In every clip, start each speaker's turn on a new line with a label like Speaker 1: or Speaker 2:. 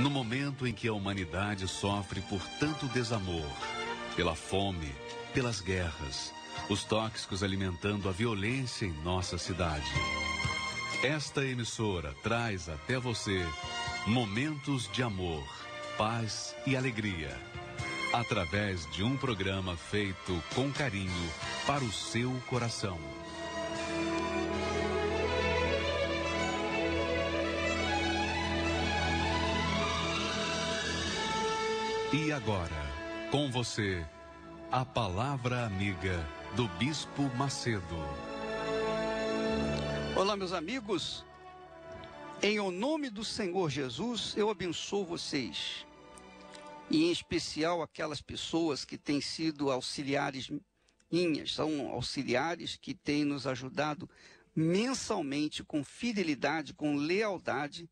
Speaker 1: No momento em que a humanidade sofre por tanto desamor, pela fome, pelas guerras, os tóxicos alimentando a violência em nossa cidade. Esta emissora traz até você momentos de amor, paz e alegria, através de um programa feito com carinho para o seu coração. E agora, com você, a palavra amiga do Bispo Macedo.
Speaker 2: Olá, meus amigos. Em o nome do Senhor Jesus, eu abençoo vocês. E em especial aquelas pessoas que têm sido auxiliares minhas, são auxiliares que têm nos ajudado mensalmente com fidelidade, com lealdade,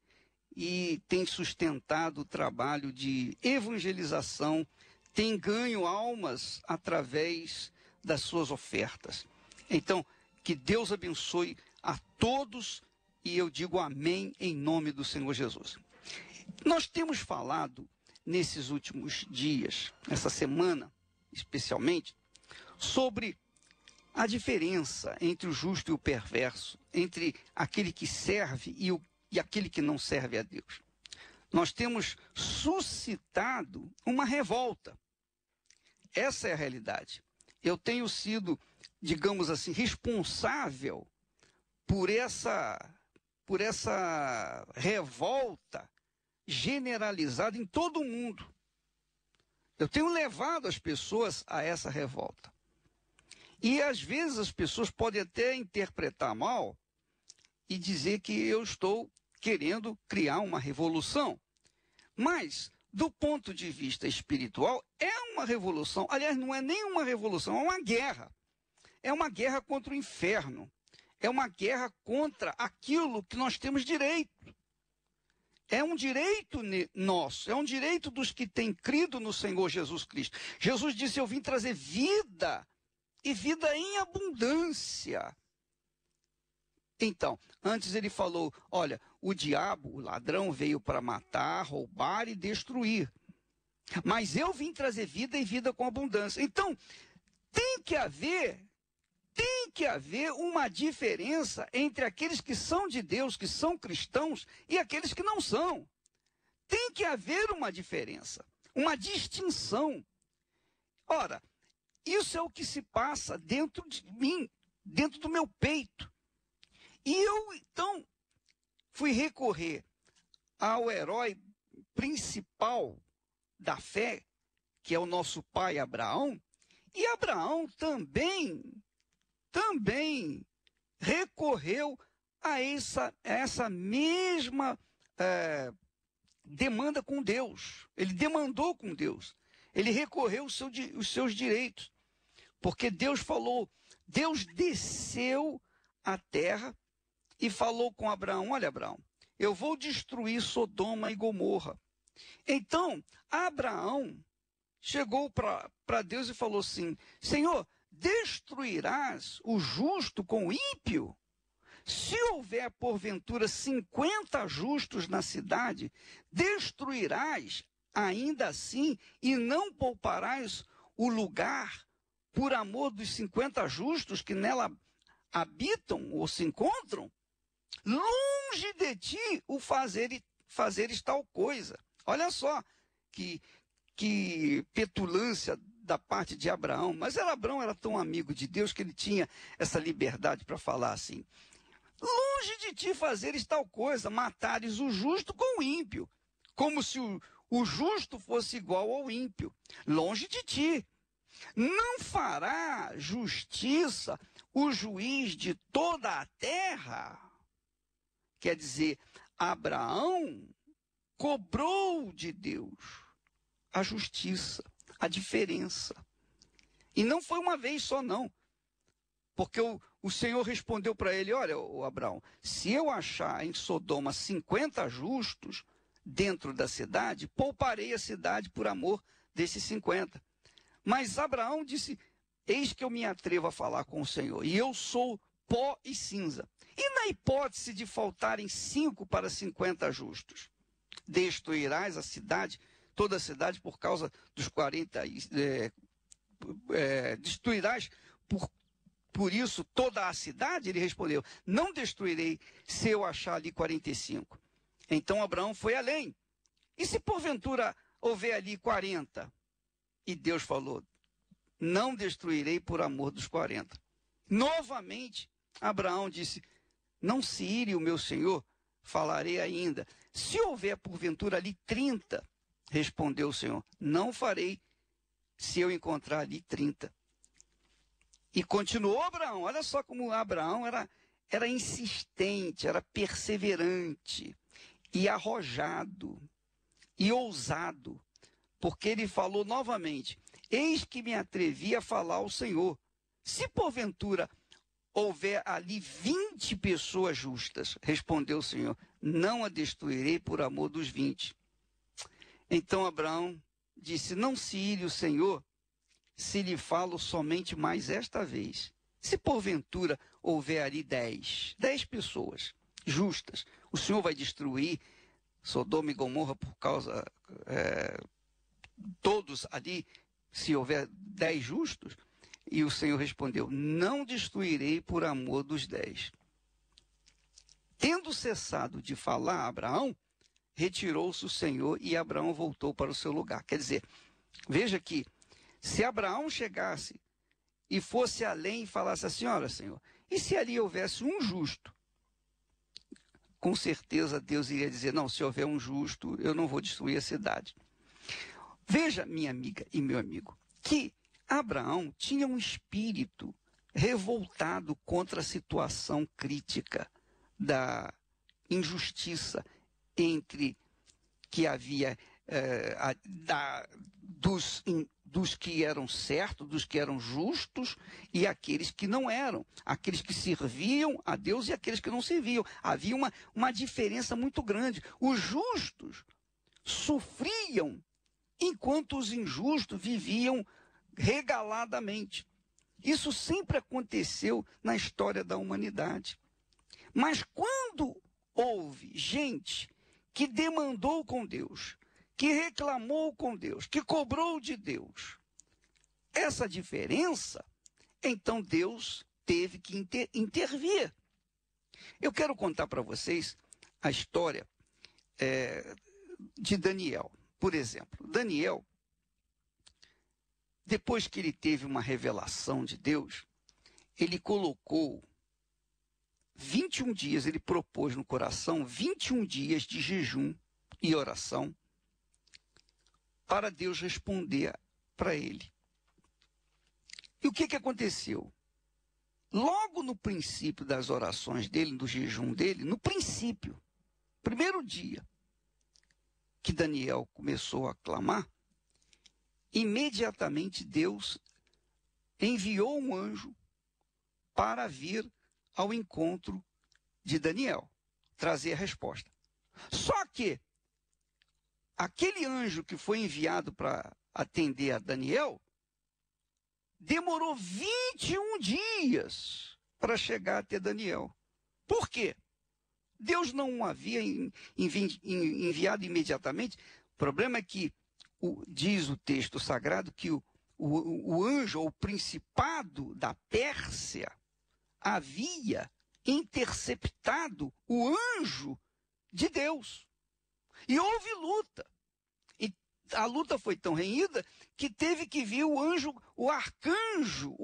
Speaker 2: e tem sustentado o trabalho de evangelização, tem ganho almas através das suas ofertas. Então, que Deus abençoe a todos e eu digo amém em nome do Senhor Jesus. Nós temos falado nesses últimos dias, essa semana especialmente, sobre a diferença entre o justo e o perverso, entre aquele que serve e aquele que não serve a Deus. Nós temos suscitado uma revolta. Essa é a realidade. Eu tenho sido, digamos assim, responsável por essa revolta generalizada em todo o mundo. Eu tenho levado as pessoas a essa revolta. E às vezes as pessoas podem até interpretar mal e dizer que eu estou querendo criar uma revolução. Mas, do ponto de vista espiritual, é uma revolução. Aliás, não é nem uma revolução, é uma guerra. É uma guerra contra o inferno. É uma guerra contra aquilo que nós temos direito. É um direito nosso, é um direito dos que têm crido no Senhor Jesus Cristo. Jesus disse, eu vim trazer vida, e vida em abundância. Então, antes ele falou, olha, o diabo, o ladrão, veio para matar, roubar e destruir. Mas eu vim trazer vida e vida com abundância. Então, tem que haver uma diferença entre aqueles que são de Deus, que são cristãos, e aqueles que não são. Tem que haver uma diferença, uma distinção. Ora, isso é o que se passa dentro de mim, dentro do meu peito. E eu, então, fui recorrer ao herói principal da fé, que é o nosso pai Abraão, e Abraão também recorreu a essa mesma demanda com Deus. Ele demandou com Deus. Ele recorreu os seus direitos. Porque Deus falou, Deus desceu à terra e falou com Abraão, olha Abraão, eu vou destruir Sodoma e Gomorra. Então, Abraão chegou para Deus e falou assim, Senhor, destruirás o justo com o ímpio? Se houver, porventura, 50 justos na cidade, destruirás ainda assim e não pouparás o lugar por amor dos 50 justos que nela habitam ou se encontram? Longe de ti o fazeres tal coisa. Olha só que petulância da parte de Abraão. Mas Abraão era tão amigo de Deus que ele tinha essa liberdade para falar assim. Longe de ti fazeres tal coisa, matares o justo com o ímpio. Como se o justo fosse igual ao ímpio. Longe de ti. Não fará justiça o juiz de toda a terra? Quer dizer, Abraão cobrou de Deus a justiça, a diferença. E não foi uma vez só, não. Porque o Senhor respondeu para ele, olha, Abraão, se eu achar em Sodoma 50 justos dentro da cidade, pouparei a cidade por amor desses 50. Mas Abraão disse, eis que eu me atrevo a falar com o Senhor, e eu sou pó e cinza. E na hipótese de faltarem 5 para 50 justos? destruirás a cidade, toda a cidade por causa dos 40, destruirás por isso toda a cidade? Ele respondeu, não destruirei se eu achar ali 45. Então Abraão foi além. E se porventura houver ali 40? E Deus falou, não destruirei por amor dos 40. Novamente, Abraão disse, não se ire o meu senhor, falarei ainda. Se houver porventura ali 30, respondeu o Senhor, não farei se eu encontrar ali 30. E continuou Abraão, olha só como Abraão era insistente, era perseverante, e arrojado, e ousado, porque ele falou novamente, eis que me atrevi a falar ao Senhor, se porventura houver ali 20 pessoas justas, respondeu o Senhor, não a destruirei por amor dos 20. Então Abraão disse, não se ire o Senhor, se lhe falo somente mais esta vez. Se porventura houver ali 10 pessoas justas, o Senhor vai destruir Sodoma e Gomorra por causa, todos ali, se houver 10 justos? E o Senhor respondeu, não destruirei por amor dos 10. Tendo cessado de falar a Abraão, retirou-se o Senhor e Abraão voltou para o seu lugar. Quer dizer, veja que se Abraão chegasse e fosse além e falasse assim, olha Senhor, e se ali houvesse um justo? Com certeza Deus iria dizer, não, se houver um justo, eu não vou destruir a cidade. Veja, minha amiga e meu amigo, que Abraão tinha um espírito revoltado contra a situação crítica da injustiça entre que havia dos que eram certos, dos que eram justos e aqueles que não eram, aqueles que serviam a Deus e aqueles que não serviam. Havia uma diferença muito grande. Os justos sofriam enquanto os injustos viviam regaladamente. Isso sempre aconteceu na história da humanidade. Mas quando houve gente que demandou com Deus, que reclamou com Deus, que cobrou de Deus essa diferença, então Deus teve que intervir. Eu quero contar para vocês a história de Daniel. Por exemplo, Daniel, depois que ele teve uma revelação de Deus, ele colocou 21 dias, ele propôs no coração 21 dias de jejum e oração para Deus responder para ele. E o que aconteceu? Logo no princípio das orações dele, do jejum dele, no princípio, primeiro dia que Daniel começou a clamar, imediatamente Deus enviou um anjo para vir ao encontro de Daniel, trazer a resposta. Só que aquele anjo que foi enviado para atender a Daniel demorou 21 dias para chegar até Daniel. Por quê? Deus não o havia enviado imediatamente. O problema é que, diz o texto sagrado, que o anjo, ou o principado da Pérsia, havia interceptado o anjo de Deus. E houve luta. E a luta foi tão renhida que teve que vir o anjo, o arcanjo,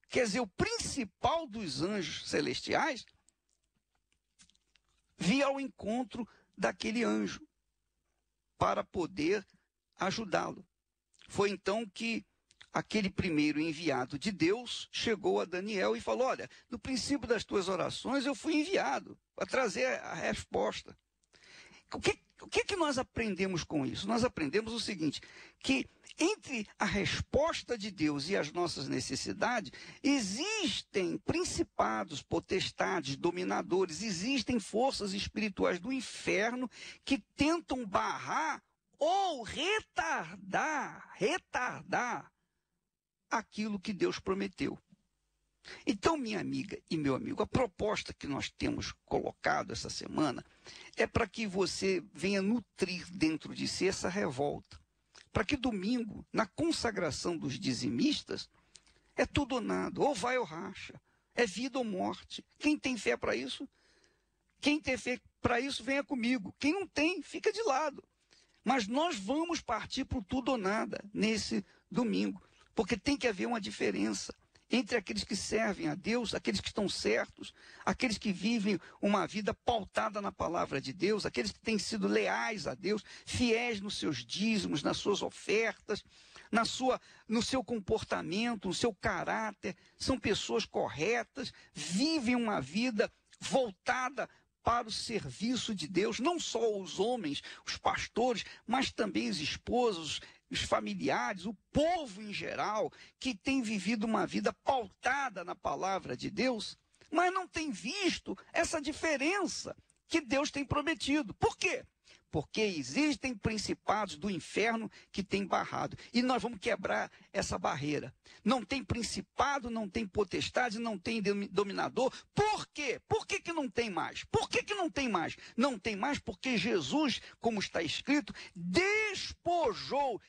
Speaker 2: quer dizer, o principal dos anjos celestiais, vir ao encontro daquele anjo para poder ajudá-lo. Foi então que aquele primeiro enviado de Deus chegou a Daniel e falou, olha, no princípio das tuas orações eu fui enviado para trazer a resposta. O que nós aprendemos com isso? Nós aprendemos o seguinte, que entre a resposta de Deus e as nossas necessidades, existem principados, potestades, dominadores, existem forças espirituais do inferno que tentam barrar ou retardar aquilo que Deus prometeu. Então, minha amiga e meu amigo, a proposta que nós temos colocado essa semana é para que você venha nutrir dentro de si essa revolta. Para que domingo, na consagração dos dizimistas, é tudo ou nada, ou vai ou racha, é vida ou morte. Quem tem fé para isso? Quem tem fé para isso, venha comigo. Quem não tem, fica de lado. Mas nós vamos partir para o tudo ou nada nesse domingo, porque tem que haver uma diferença entre aqueles que servem a Deus, aqueles que estão certos, aqueles que vivem uma vida pautada na palavra de Deus, aqueles que têm sido leais a Deus, fiéis nos seus dízimos, nas suas ofertas, no seu comportamento, no seu caráter, são pessoas corretas, vivem uma vida voltada para o serviço de Deus, não só os homens, os pastores, mas também os esposos, os familiares, o povo em geral, que tem vivido uma vida pautada na palavra de Deus, mas não tem visto essa diferença que Deus tem prometido. Por quê? Porque existem principados do inferno que têm barrado. E nós vamos quebrar essa barreira. Não tem principado, não tem potestade, não tem dominador. Por quê? Por que que não tem mais? Por que que não tem mais? Não tem mais porque Jesus, como está escrito,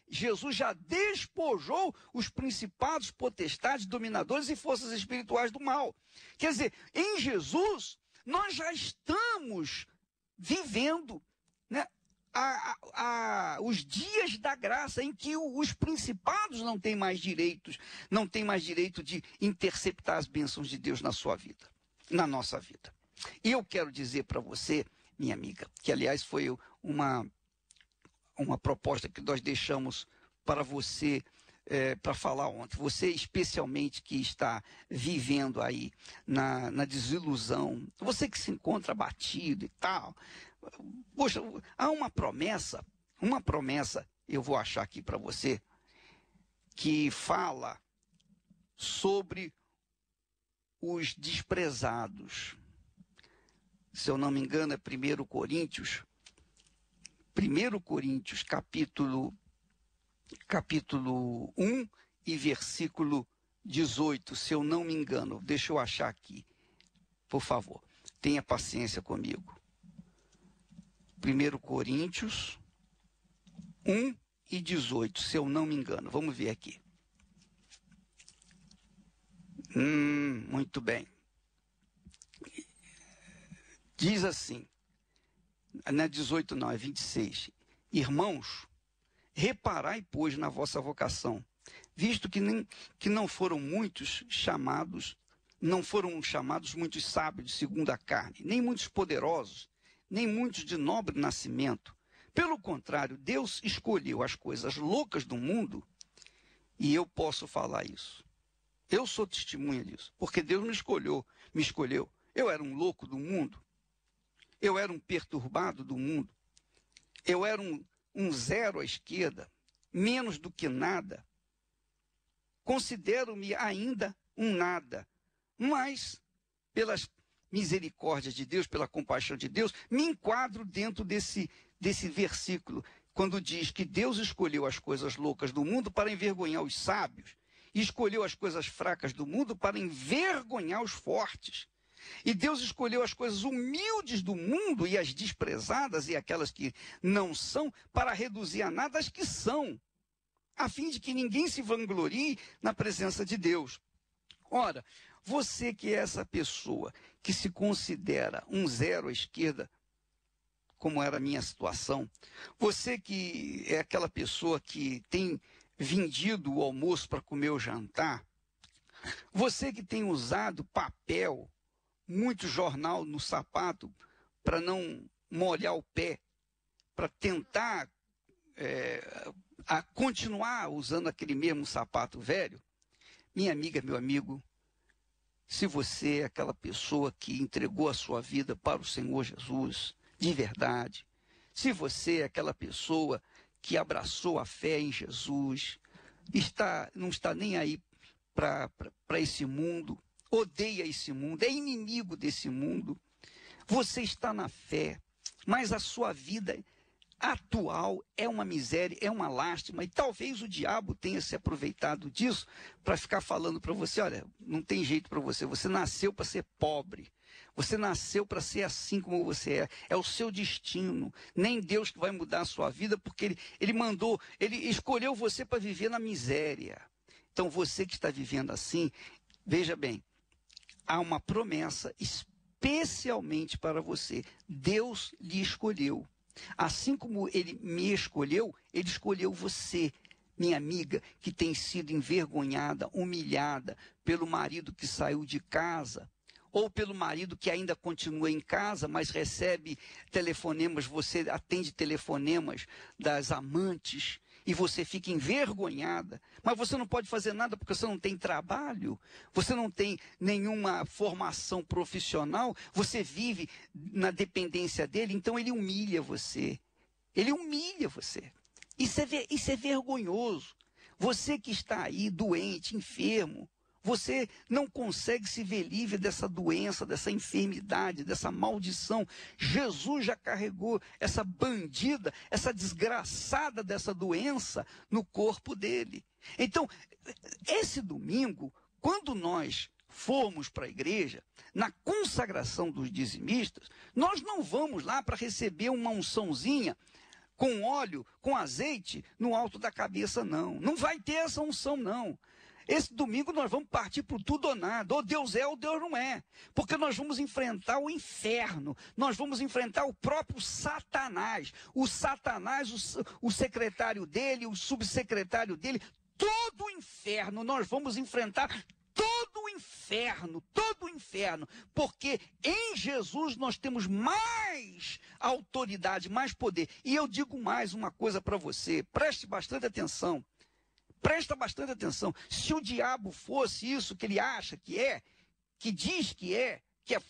Speaker 2: Jesus já despojou os principados, potestades, dominadores e forças espirituais do mal. Quer dizer, em Jesus, nós já estamos vivendo, né, os dias da graça em que os principados não têm mais direitos, não têm mais direito de interceptar as bênçãos de Deus na sua vida, na nossa vida. E eu quero dizer para você, minha amiga, que aliás foi uma proposta que nós deixamos para você, para falar ontem, você especialmente que está vivendo aí na desilusão, você que se encontra abatido e tal. Poxa, há uma promessa, eu vou achar aqui para você, que fala sobre os desprezados. Se eu não me engano, é 1 Coríntios, capítulo 1 e versículo 18, se eu não me engano. Deixa eu achar aqui, por favor, tenha paciência comigo. 1 Coríntios 1 e 18, se eu não me engano. Vamos ver aqui. Muito bem. Diz assim, não é 18 não, é 26. Irmãos, reparai, pois, na vossa vocação, visto que não foram muitos chamados, não foram chamados muitos sábios segundo a carne, nem muitos poderosos, nem muitos de nobre nascimento. Pelo contrário, Deus escolheu as coisas loucas do mundo, e eu posso falar isso. Eu sou testemunha disso, porque Deus me escolheu. Eu era um louco do mundo, eu era um perturbado do mundo, eu era um zero à esquerda, menos do que nada. Considero-me ainda um nada, mas pelas misericórdia de Deus, pela compaixão de Deus, me enquadro dentro desse versículo, quando diz que Deus escolheu as coisas loucas do mundo para envergonhar os sábios, e escolheu as coisas fracas do mundo para envergonhar os fortes. E Deus escolheu as coisas humildes do mundo e as desprezadas e aquelas que não são, para reduzir a nada as que são, a fim de que ninguém se vanglorie na presença de Deus. Ora, você que é essa pessoa que se considera um zero à esquerda, como era a minha situação, você que é aquela pessoa que tem vendido o almoço para comer o jantar, você que tem usado papel, muito jornal no sapato para não molhar o pé, para tentar continuar usando aquele mesmo sapato velho, minha amiga, meu amigo, se você é aquela pessoa que entregou a sua vida para o Senhor Jesus, de verdade, se você é aquela pessoa que abraçou a fé em Jesus, não está nem aí para esse mundo, odeia esse mundo, é inimigo desse mundo, você está na fé, mas a sua vida atual, é uma miséria, é uma lástima, e talvez o diabo tenha se aproveitado disso para ficar falando para você, olha, não tem jeito para você, você nasceu para ser pobre, você nasceu para ser assim como você é o seu destino, nem Deus que vai mudar a sua vida, porque ele escolheu você para viver na miséria. Então você que está vivendo assim, veja bem, há uma promessa especialmente para você, Deus lhe escolheu. Assim como ele me escolheu, ele escolheu você, minha amiga, que tem sido envergonhada, humilhada pelo marido que saiu de casa, ou pelo marido que ainda continua em casa, mas recebe telefonemas, você atende telefonemas das amantes, e você fica envergonhada, mas você não pode fazer nada porque você não tem trabalho, você não tem nenhuma formação profissional, você vive na dependência dele, então ele humilha você. Ele humilha você. Isso é vergonhoso. Você que está aí doente, enfermo, você não consegue se ver livre dessa doença, dessa enfermidade, dessa maldição. Jesus já carregou essa bandida, essa desgraçada dessa doença no corpo dele. Então, esse domingo, quando nós formos para a igreja, na consagração dos dizimistas, nós não vamos lá para receber uma unçãozinha com óleo, com azeite no alto da cabeça, não. Não vai ter essa unção, não. Esse domingo nós vamos partir para o tudo ou nada, ou Deus é ou Deus não é, porque nós vamos enfrentar o inferno, nós vamos enfrentar o próprio Satanás, o secretário dele, o subsecretário dele, todo o inferno, nós vamos enfrentar todo o inferno, porque em Jesus nós temos mais autoridade, mais poder. E eu digo mais uma coisa para você, preste bastante atenção. Presta bastante atenção. Se o diabo fosse isso que ele acha que é, que diz que é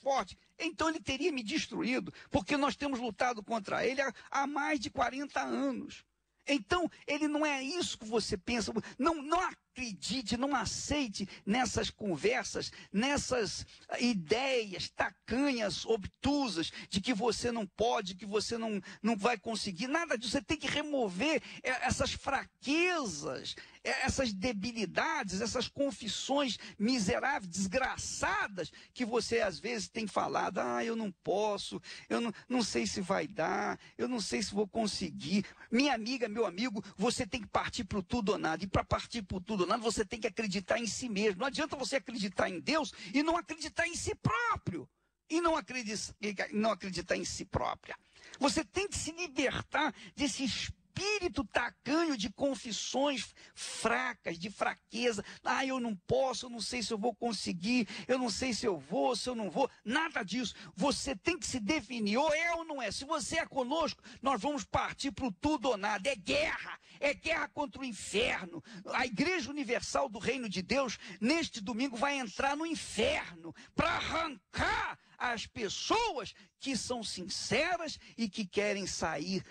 Speaker 2: forte, então ele teria me destruído, porque nós temos lutado contra ele há mais de 40 anos. Então, ele não é isso que você pensa. Não acredite, não aceite nessas conversas, nessas ideias tacanhas, obtusas, de que você não pode, que você não vai conseguir. Nada disso. Você tem que remover essas fraquezas, essas debilidades, essas confissões miseráveis, desgraçadas, que você às vezes tem falado. Eu não posso, eu não sei se vai dar, eu não sei se vou conseguir. Minha amiga, meu amigo, você tem que partir para o tudo ou nada. E para partir para o tudo ou nada, você tem que acreditar em si mesmo. Não adianta você acreditar em Deus e não acreditar em si próprio. E não acreditar em si própria. Você tem que se libertar desse espírito tacanho de confissões fracas, de fraqueza. Eu não posso, eu não sei se eu vou conseguir, eu não sei se eu vou, se eu não vou. Nada disso. Você tem que se definir, ou é ou não é. Se você é conosco, nós vamos partir para o tudo ou nada. É guerra contra o inferno. A Igreja Universal do Reino de Deus, neste domingo, vai entrar no inferno para arrancar as pessoas que são sinceras e que querem sair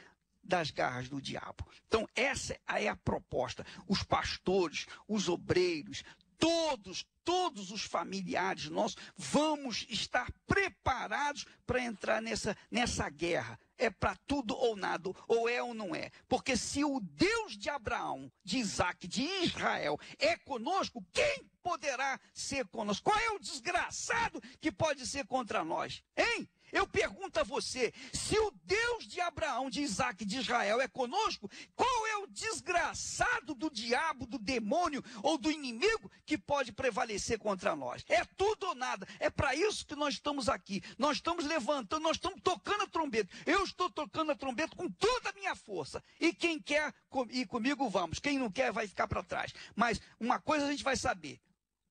Speaker 2: das garras do diabo. Então, essa é a proposta. Os pastores, os obreiros, todos os familiares nossos, vamos estar preparados para entrar nessa guerra. É para tudo ou nada, ou é ou não é. Porque se o Deus de Abraão, de Isaac, de Israel é conosco, quem poderá ser conosco? Qual é o desgraçado que pode ser contra nós? Hein? Eu pergunto a você, se o Deus de Abraão, de Isaac, de Israel é conosco, qual é o desgraçado do diabo, do demônio ou do inimigo que pode prevalecer contra nós? É tudo ou nada. É para isso que nós estamos aqui. Nós estamos levantando, nós estamos tocando a trombeta. Eu estou tocando a trombeta com toda a minha força. E quem quer ir comigo, vamos. Quem não quer, vai ficar para trás. Mas uma coisa a gente vai saber.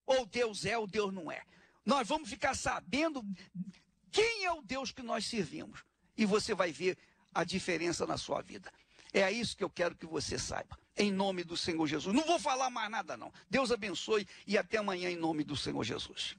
Speaker 2: Ou Deus é, ou Deus não é. Nós vamos ficar sabendo quem é o Deus que nós servimos. E você vai ver a diferença na sua vida. É isso que eu quero que você saiba. Em nome do Senhor Jesus. Não vou falar mais nada, não. Deus abençoe e até amanhã em nome do Senhor Jesus.